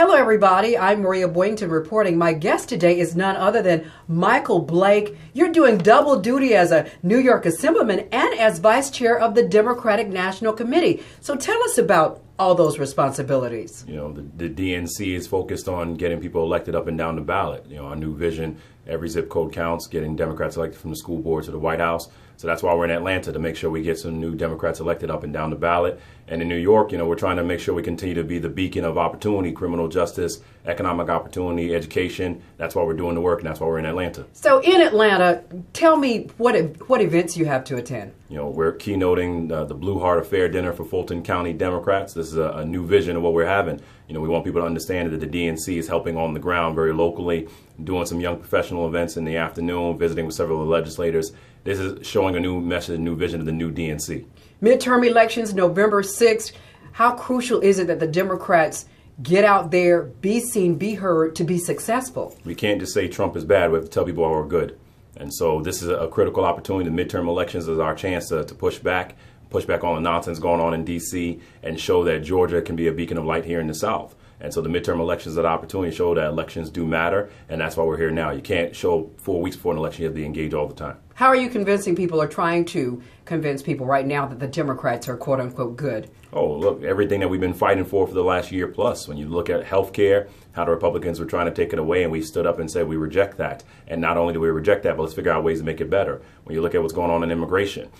Hello, everybody. I'm Maria Boynton reporting. My guest today is none other than Michael Blake. You're doing double duty as a New York Assemblyman and as Vice Chair of the Democratic National Committee. So tell us about all those responsibilities. You know, the DNC is focused on getting people elected up and down the ballot. You know, our new vision, every zip code counts, getting Democrats elected from the school board to the White House. So that's why we're in Atlanta, to make sure we get some new Democrats elected up and down the ballot. And in New York, you know, we're trying to make sure we continue to be the beacon of opportunity, criminal justice, economic opportunity, education. That's why we're doing the work, and that's why we're in Atlanta. So in Atlanta, tell me what events you have to attend. You know, we're keynoting the Blue Heart Affair Dinner for Fulton County Democrats. This is a new vision of what we're having. You know, we want people to understand that the DNC is helping on the ground very locally, doing some young professional events in the afternoon, visiting with several of the legislators. This is showing a new message, a new vision of the new DNC. Midterm elections, November 6th. How crucial is it that the Democrats get out there, be seen, be heard, to be successful? We can't just say Trump is bad. We have to tell people we're good. And so this is a critical opportunity. The midterm elections is our chance to push back on the nonsense going on in D.C. and show that Georgia can be a beacon of light here in the South. And so the midterm elections are an opportunity to show that elections do matter, and that's why we're here now. You can't show 4 weeks before an election. You have to be engaged all the time. How are you convincing people, or trying to convince people right now, that the Democrats are quote-unquote good? Oh, look, everything that we've been fighting for the last year plus. When you look at health care, how the Republicans were trying to take it away, and we stood up and said we reject that. And not only do we reject that, but let's figure out ways to make it better. When you look at what's going on in immigration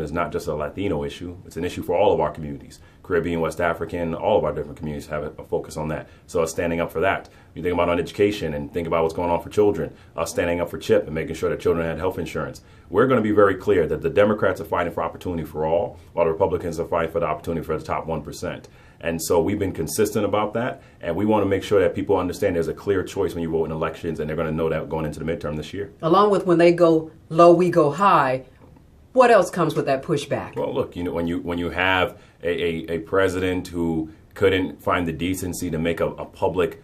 is not just a Latino issue. It's an issue for all of our communities. Caribbean, West African, all of our different communities have a focus on that. So us standing up for that. You think about on education and think about what's going on for children, us standing up for CHIP and making sure that children had health insurance. We're going to be very clear that the Democrats are fighting for opportunity for all, while the Republicans are fighting for the opportunity for the top 1%. And so we've been consistent about that, and we want to make sure that people understand there's a clear choice when you vote in elections, and they're going to know that going into the midterm this year. Along with when they go low, we go high, what else comes with that pushback? Well, look, you know, when you have a president who couldn't find the decency to make a public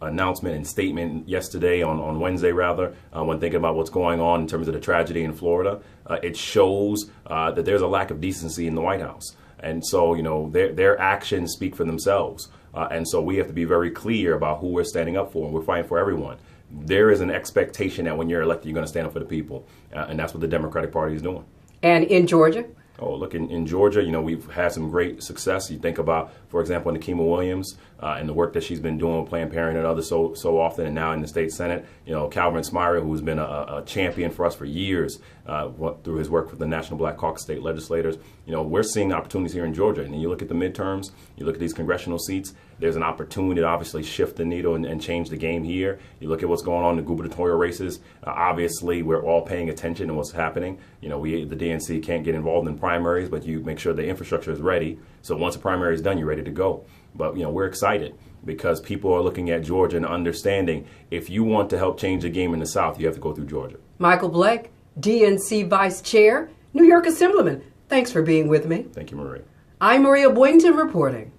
announcement and statement yesterday, on Wednesday rather, when thinking about what's going on in terms of the tragedy in Florida, it shows that there's a lack of decency in the White House. And so, you know, their actions speak for themselves. And so we have to be very clear about who we're standing up for, and we're fighting for everyone. There is an expectation that when you're elected, you're going to stand up for the people. And that's what the Democratic Party is doing. And in Georgia? Oh, look, in Georgia, you know, we've had some great success. You think about, for example, Nikema Williams and the work that she's been doing with Planned Parenthood and others so often, and now in the state Senate. You know, Calvin Smyre, who's been a champion for us for years through his work with the National Black Caucus state legislators. You know, we're seeing opportunities here in Georgia. And you look at the midterms, you look at these congressional seats, there's an opportunity to obviously shift the needle and change the game here. You look at what's going on in the gubernatorial races. Obviously, we're all paying attention to what's happening. You know, the DNC can't get involved in primaries, but you make sure the infrastructure is ready. So once the primary is done, you're ready to go. But, you know, we're excited because people are looking at Georgia and understanding if you want to help change the game in the South, you have to go through Georgia. Michael Blake, DNC Vice Chair, New York Assemblyman. Thanks for being with me. Thank you, Maria. I'm Maria Boynton reporting.